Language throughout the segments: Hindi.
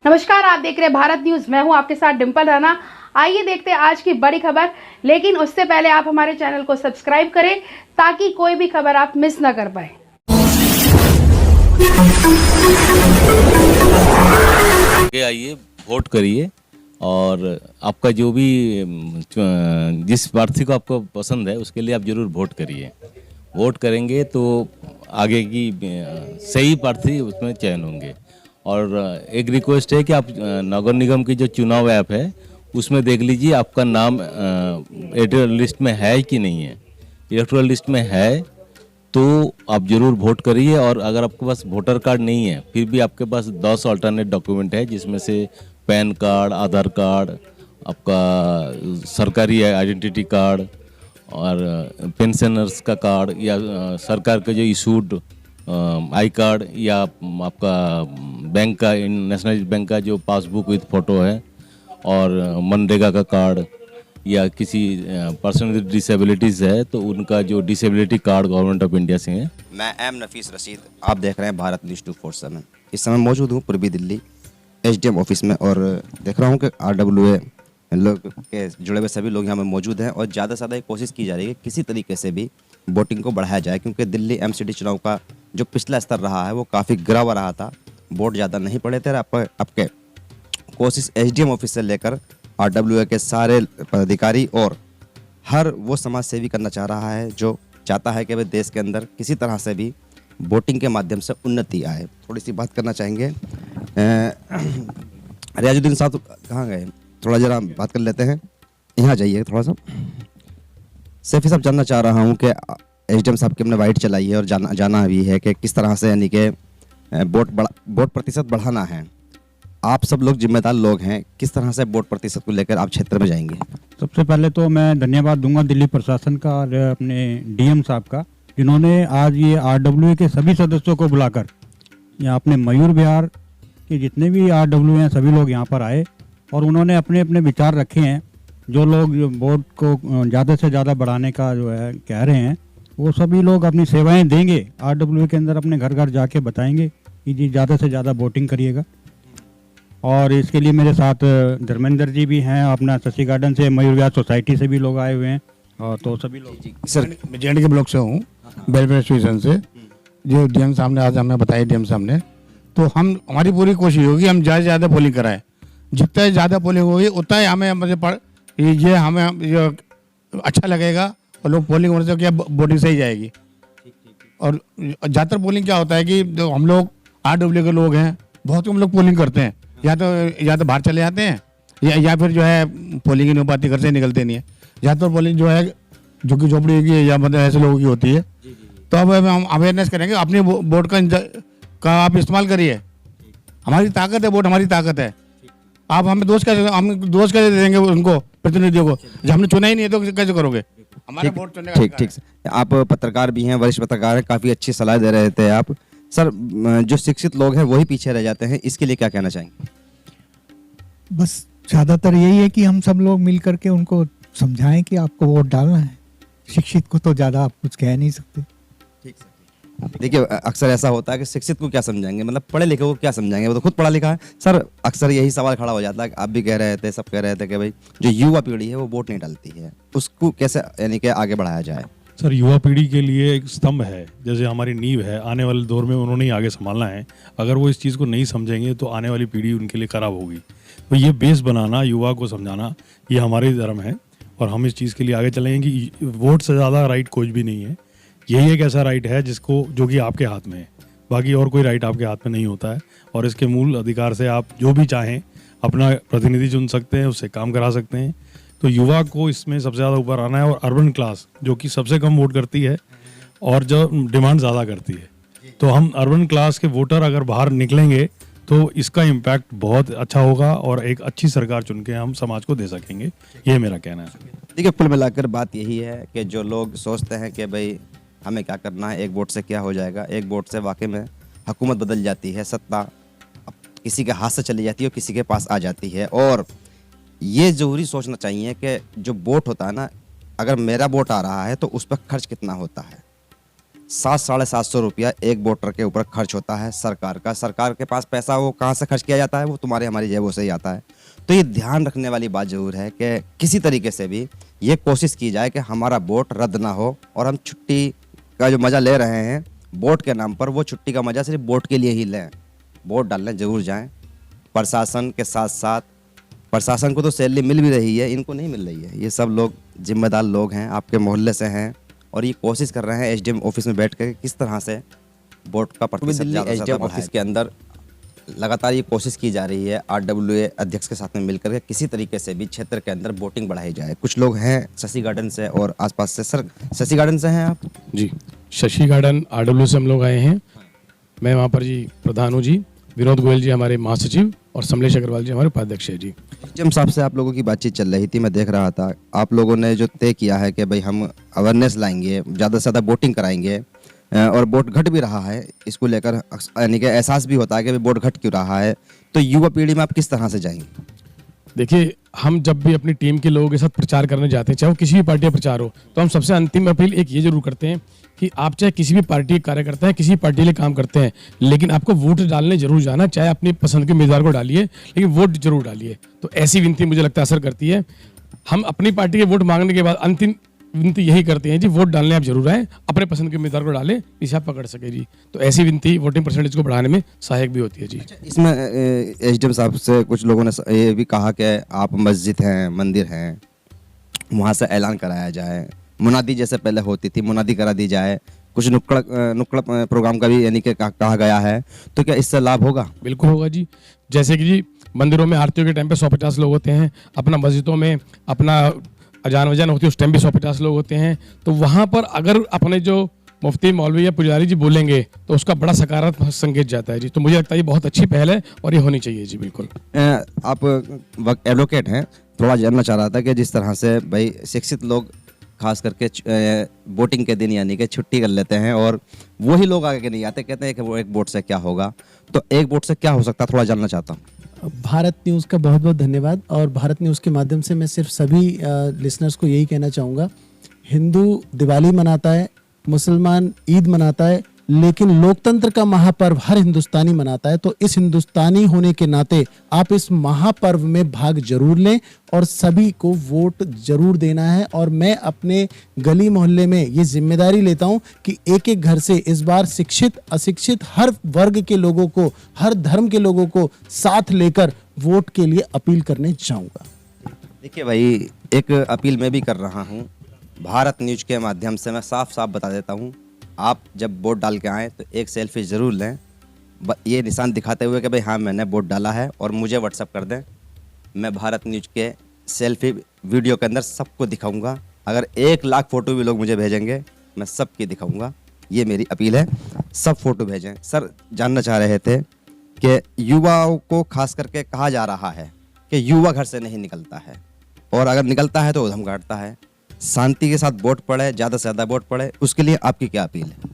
नमस्कार, आप देख रहे हैं भारत न्यूज। मैं हूं आपके साथ डिंपल राणा। आइए देखते हैं आज की बड़ी खबर, लेकिन उससे पहले आप हमारे चैनल को सब्सक्राइब करें ताकि कोई भी खबर आप मिस ना कर पाए। आगे आइए, वोट करिए और आपका जो भी जिस प्रार्थी को आपको पसंद है उसके लिए आप जरूर वोट करिए। वोट करेंगे तो आगे की सही प्रार्थी उसमें चयन होंगे। और एक रिक्वेस्ट है कि आप नगर निगम की जो चुनाव ऐप है उसमें देख लीजिए आपका नाम इलेक्टोरल लिस्ट में है कि नहीं है। इलेक्टोरल लिस्ट में है तो आप जरूर वोट करिए। और अगर आपके पास वोटर कार्ड नहीं है फिर भी आपके पास 10 अल्टरनेट डॉक्यूमेंट है, जिसमें से पैन कार्ड, आधार कार्ड, आपका सरकारी आइडेंटिटी कार्ड और पेंशनर्स का कार्ड या सरकार का जो इशूड आई कार्ड या आपका बैंक का, नेशनल बैंक का जो पासबुक विद फ़ोटो है और मनरेगा का कार्ड या किसी पर्सन विद डिसेबिलिटीज़ है तो उनका जो disability card government of India से है। मैं एम नफीस रशीद, आप देख रहे हैं भारत न्यूज़ 247। इस समय मौजूद हूँ पूर्वी दिल्ली एसडीएम ऑफिस में और देख रहा हूँ कि आरडब्ल्यूए लोग के जुड़े हुए सभी लोग यहाँ में मौजूद हैं और ज़्यादा से ज़्यादा ये कोशिश की जा रही है कि किसी तरीके से भी वोटिंग को बढ़ाया जाए, क्योंकि दिल्ली एमसीडी चुनाव का जो पिछला स्तर रहा है वो काफ़ी गिरा हुआ रहा था। वोट ज़्यादा नहीं पड़े थे। आपके कोशिश एसडीएम ऑफिस से लेकर आरडब्ल्यूए के सारे पदाधिकारी और हर वो समाज सेवी करना चाह रहा है जो चाहता है कि भाई देश के अंदर किसी तरह से भी वोटिंग के माध्यम से उन्नति आए। थोड़ी सी बात करना चाहेंगे। रियाजुद्दीन साहब कहाँ गए? थोड़ा जरा बात कर लेते हैं, यहाँ जाइए थोड़ा सा। सैफी साहब, जानना चाह रहा हूँ कि एसडीएम साहब की हमने वाइट चलाई है और जाना भी है कि किस तरह से यानी कि वोट प्रतिशत बढ़ाना है। आप सब लोग जिम्मेदार लोग हैं, किस तरह से वोट प्रतिशत को लेकर आप क्षेत्र में जाएंगे? सबसे पहले तो मैं धन्यवाद दूंगा दिल्ली प्रशासन का और अपने डीएम साहब का, जिन्होंने आज ये आरडब्ल्यूए के सभी सदस्यों को बुलाकर यहाँ अपने मयूर विहार के जितने भी आरडब्ल्यूए हैं सभी लोग यहाँ पर आए और उन्होंने अपने अपने विचार रखे हैं। जो लोग वोट को ज़्यादा से ज़्यादा बढ़ाने का जो है कह रहे हैं वो सभी लोग अपनी सेवाएँ देंगे। आरडब्ल्यूए के अंदर अपने घर घर जाके बताएंगे कि जी ज़्यादा से ज़्यादा वोटिंग करिएगा। और इसके लिए मेरे साथ धर्मेंद्र जी भी हैं, अपना शशि गार्डन से, मयूर विहार सोसाइटी से भी लोग आए हुए हैं। और तो सभी लोग सर, मैं जेएनडी के ब्लॉक से हूँ, वेलफेयर एसोसिएशन से। जो डीएम साहब ने आज हमें बताया, डीएम साहब ने, तो हमारी पूरी कोशिश होगी हम ज़्यादा से ज़्यादा पोलिंग कराएं। जितना ज़्यादा पोलिंग होगी उतना ही हमें ये हमें अच्छा लगेगा और लोग पोलिंग होने से क्या वोटिंग सही जाएगी। और ज़्यादातर पोलिंग क्या होता है कि जो हम लोग आरडब्ल्यू के लोग हैं, बहुत हम लोग पोलिंग करते हैं, या तो बाहर चले जाते हैं या फिर जो है पोलिंग नहीं हो पाती, घर से निकलते नहीं है। ज़्यादातर पोलिंग जो है झुग्गी झोपड़ी की या मतलब ऐसे लोगों की होती है। तो अब हम अवेयरनेस करेंगे, अपनी वोट का आप इस्तेमाल करिए। हमारी ताकत है, वोट हमारी ताकत है। आप हम दोस्त कैसे देंगे उनको, प्रतिनिधियों को, जब हमने चुना ही नहीं है तो कैसे करोगे? हमारा वोट चुनने का ठीक। आप पत्रकार भी हैं, वरिष्ठ पत्रकार हैं, काफ़ी अच्छी सलाह दे रहे थे आप। सर, जो शिक्षित लोग हैं वही पीछे रह जाते हैं, इसके लिए क्या कहना चाहेंगे? बस ज़्यादातर यही है कि हम सब लोग मिल करके उनको समझाएं कि आपको वोट डालना है। शिक्षित को तो ज़्यादा आप कुछ कह नहीं सकते। ठीक सर। देखिए, अक्सर ऐसा होता है कि शिक्षित को क्या समझाएंगे, मतलब पढ़े लिखे को क्या समझाएंगे, वो तो खुद पढ़ा लिखा है। सर, अक्सर यही सवाल खड़ा हो जाता है, आप भी कह रहे थे, सब कह रहे थे कि भाई जो युवा पीढ़ी है वो वोट नहीं डालती है, उसको कैसे यानी कि आगे बढ़ाया जाए? सर, युवा पीढ़ी के लिए एक स्तंभ है, जैसे हमारी नींव है, आने वाले दौर में उन्होंने ही आगे संभालना है। अगर वो इस चीज़ को नहीं समझेंगे तो आने वाली पीढ़ी उनके लिए खराब होगी। तो ये बेस बनाना, युवा को समझाना, ये हमारे धर्म है और हम इस चीज़ के लिए आगे चलेंगे कि वोट से ज़्यादा राइट कुछ भी नहीं है। यही एक ऐसा राइट है जो कि आपके हाथ में है, बाकी और कोई राइट आपके हाथ में नहीं होता है। और इसके मूल अधिकार से आप जो भी चाहें अपना प्रतिनिधि चुन सकते हैं, उससे काम करा सकते हैं। तो युवा को इसमें सबसे ज़्यादा ऊपर आना है और अर्बन क्लास जो कि सबसे कम वोट करती है और जो डिमांड ज़्यादा करती है, तो हम अर्बन क्लास के वोटर अगर बाहर निकलेंगे तो इसका इम्पैक्ट बहुत अच्छा होगा और एक अच्छी सरकार चुन के हम समाज को दे सकेंगे। ये मेरा कहना है। देखिए, कुल मिलाकर बात यही है कि जो लोग सोचते हैं कि भाई हमें क्या करना है, एक वोट से क्या हो जाएगा, एक वोट से वाकई में हुकूमत बदल जाती है, सत्ता किसी के हाथ से चली जाती है और किसी के पास आ जाती है। और ये ज़रूरी सोचना चाहिए कि जो वोट होता है ना, अगर मेरा वोट आ रहा है तो उस पर खर्च कितना होता है। 700-750 रुपया एक वोटर के ऊपर खर्च होता है सरकार का। सरकार के पास पैसा वो कहाँ से खर्च किया जाता है, वो तुम्हारे हमारी जेबों से ही आता है। तो ये ध्यान रखने वाली बात ज़रूर है कि किसी तरीके से भी ये कोशिश की जाए कि हमारा वोट रद्द ना हो और हम छुट्टी का जो मज़ा ले रहे हैं वोट के नाम पर, वो छुट्टी का मज़ा सिर्फ वोट के लिए ही लें। वोट डालने ज़रूर जाएँ। प्रशासन के साथ साथ, प्रशासन को तो सैलरी मिल भी रही है, इनको नहीं मिल रही है। ये सब लोग जिम्मेदार लोग हैं, आपके मोहल्ले से हैं और ये कोशिश कर रहे हैं एसडीएम ऑफिस में बैठ कर किस तरह से वोट का प्रतिशत ज़्यादा से ज़्यादा ऑफिस के अंदर लगातार ये कोशिश की जा रही है आरडब्ल्यूए अध्यक्ष के साथ में मिलकर के किसी तरीके से भी क्षेत्र के अंदर वोटिंग बढ़ाई जाए। कुछ लोग हैं शशि गार्डन से और आसपास से। सर, शशि गार्डन से हैं आप? जी, शशि गार्डन आरडब्ल्यू से हम लोग आए हैं। मैं वहाँ पर जी प्रधान हूँ जी। विनोद गोयल जी हमारे महासचिव और समलेश अग्रवाल जी हमारे उपाध्यक्ष है जी। एसडीएम साहब से आप लोगों की बातचीत चल रही थी, मैं देख रहा था। आप लोगों ने जो तय किया है कि भाई हम अवेयरनेस लाएंगे, ज़्यादा से ज़्यादा वोटिंग कराएंगे और वोट घट भी रहा है, इसको लेकर यानी कि एहसास भी होता है कि वोट घट क्यों रहा है, तो युवा पीढ़ी में आप किस तरह से जाएंगे? देखिए, हम जब भी अपनी टीम के लोगों के साथ प्रचार करने जाते हैं, चाहे वो किसी भी पार्टी का प्रचार हो, तो हम सबसे अंतिम अपील एक ये जरूर करते हैं कि आप चाहे किसी भी पार्टी के कार्यकर्ता हैं, किसी पार्टी के लिए काम करते हैं, लेकिन आपको वोट डालने जरूर जाना। चाहे अपनी पसंद के उम्मीदवार को डालिए, लेकिन वोट जरूर डालिए। तो ऐसी विनती मुझे लगता है असर करती है। हम अपनी पार्टी के वोट मांगने के बाद अंतिम विनती यही करते हैं जी, वोट डालने आप जरूर आए, अपने पसंद के उम्मीदवार को डालें, इसे आप पकड़ सके जी। तो ऐसी विनती वोटिंग परसेंटेज को बढ़ाने में सहायक भी होती है जी। इसमें एसडीएम साहब से कुछ लोगों ने ये भी कहा कि आप मस्जिद हैं, मंदिर हैं, वहाँ से ऐलान कराया जाए, मुनादी जैसे पहले होती थी मुनादी करा दी जाए, कुछ नुक्कड़ प्रोग्राम का भी यानी कि कहा गया है, तो क्या इससे लाभ होगा? बिल्कुल होगा जी। जैसे कि जी मंदिरों में आरतियों के टाइम पे 150 लोग होते हैं, अपना मस्जिदों में अपना अजान वजान होती है उस टाइम भी 150 लोग होते हैं। तो वहाँ पर अगर अपने जो मुफ्ती मौलवी या पुजारी जी बोलेंगे तो उसका बड़ा सकारात्मक संकेत जाता है जी। तो मुझे लगता है ये बहुत अच्छी पहल है और ये होनी चाहिए जी। बिल्कुल। आप एडवोकेट हैं, थोड़ा जानना चाह रहा था कि जिस तरह से भाई शिक्षित लोग खास करके वोटिंग के दिन यानी कि छुट्टी कर लेते हैं और वही लोग आगे नहीं आते, कहते हैं कि वो एक वोट से क्या होगा, तो एक वोट से क्या हो सकता है, थोड़ा जानना चाहता हूँ। भारत न्यूज़ का बहुत बहुत धन्यवाद। और भारत न्यूज़ के माध्यम से मैं सिर्फ सभी लिसनर्स को यही कहना चाहूँगा, हिंदू दिवाली मनाता है, मुसलमान ईद मनाता है, लेकिन लोकतंत्र का महापर्व हर हिंदुस्तानी मनाता है। तो इस हिंदुस्तानी होने के नाते आप इस महापर्व में भाग जरूर लें और सभी को वोट जरूर देना है। और मैं अपने गली मोहल्ले में ये जिम्मेदारी लेता हूं कि एक एक घर से इस बार शिक्षित अशिक्षित हर वर्ग के लोगों को, हर धर्म के लोगों को साथ लेकर वोट के लिए अपील करने जाऊंगा। देखिए भाई, एक अपील मैं भी कर रहा हूँ भारत न्यूज़ के माध्यम से। मैं साफ साफ बता देता हूँ, आप जब वोट डाल के आएँ तो एक सेल्फी ज़रूर लें, ये निशान दिखाते हुए कि भाई हाँ मैंने वोट डाला है, और मुझे व्हाट्सअप कर दें। मैं भारत न्यूज़ के सेल्फी वीडियो के अंदर सबको दिखाऊंगा। अगर 1 लाख फ़ोटो भी लोग मुझे भेजेंगे, मैं सबकी दिखाऊंगा। ये मेरी अपील है, सब फ़ोटो भेजें। सर, जानना चाह रहे थे कि युवाओं को खास करके कहा जा रहा है कि युवा घर से नहीं निकलता है, और अगर निकलता है तो उधम गाड़ता है। शांति के साथ वोट पड़े, ज़्यादा से ज़्यादा वोट पड़े, उसके लिए आपकी क्या अपील है?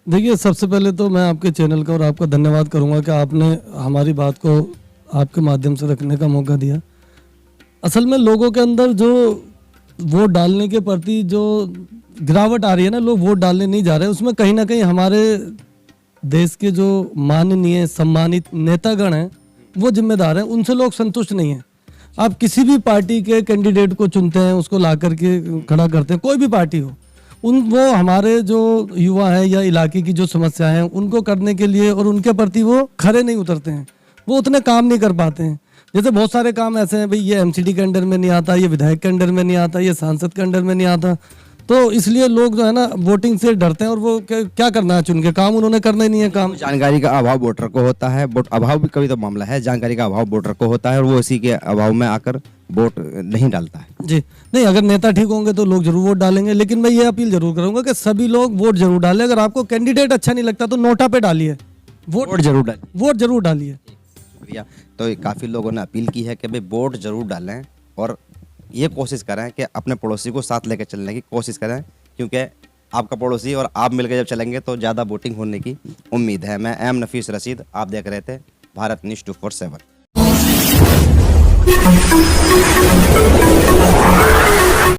देखिए, सबसे पहले तो मैं आपके चैनल का और आपका धन्यवाद करूंगा कि आपने हमारी बात को आपके माध्यम से रखने का मौका दिया। असल में लोगों के अंदर जो वोट डालने के प्रति जो गिरावट आ रही है ना, लोग वोट डालने नहीं जा रहे हैं, उसमें कहीं ना कहीं हमारे देश के जो माननीय सम्मानित नेतागण हैं वो जिम्मेदार हैं। उनसे लोग संतुष्ट नहीं हैं। आप किसी भी पार्टी के कैंडिडेट को चुनते हैं, उसको ला करके खड़ा करते हैं, कोई भी पार्टी हो, वो हमारे जो युवा हैं या इलाके की जो समस्या हैं उनको करने के लिए और उनके प्रति वो खरे नहीं उतरते हैं, वो उतने काम नहीं कर पाते हैं। जैसे बहुत सारे काम ऐसे हैं, भाई ये एमसीडी के अंडर में नहीं आता, ये विधायक के अंडर में नहीं आता, ये सांसद के अंडर में नहीं आता, तो इसलिए लोग जो है ना वोटिंग से डरते हैं और वो क्या करना है, चुन के काम उन्होंने करना ही नहीं है। काम जानकारी का अभाव वोटर को होता है, वोट अभाव भी कभी तो मामला है, जानकारी का अभाव वोटर को होता है और वो इसी के अभाव में आकर वोट नहीं डालता है। जी नहीं, अगर नेता ठीक होंगे तो लोग जरूर वोट डालेंगे, लेकिन मैं ये अपील जरूर करूंगा कि सभी लोग वोट जरूर डालें। अगर आपको कैंडिडेट अच्छा नहीं लगता तो नोटा पे डालिए, वोट जरूर डालिए। शुक्रिया। तो काफ़ी लोगों ने अपील की है कि भाई वोट जरूर डालें और ये कोशिश करें कि अपने पड़ोसी को साथ लेकर चलने की कोशिश करें, क्योंकि आपका पड़ोसी और आप मिलकर जब चलेंगे तो ज़्यादा वोटिंग होने की उम्मीद है। मैं एम नफीस रशीद, आप देख रहे थे भारत न्यूज़ 24/7।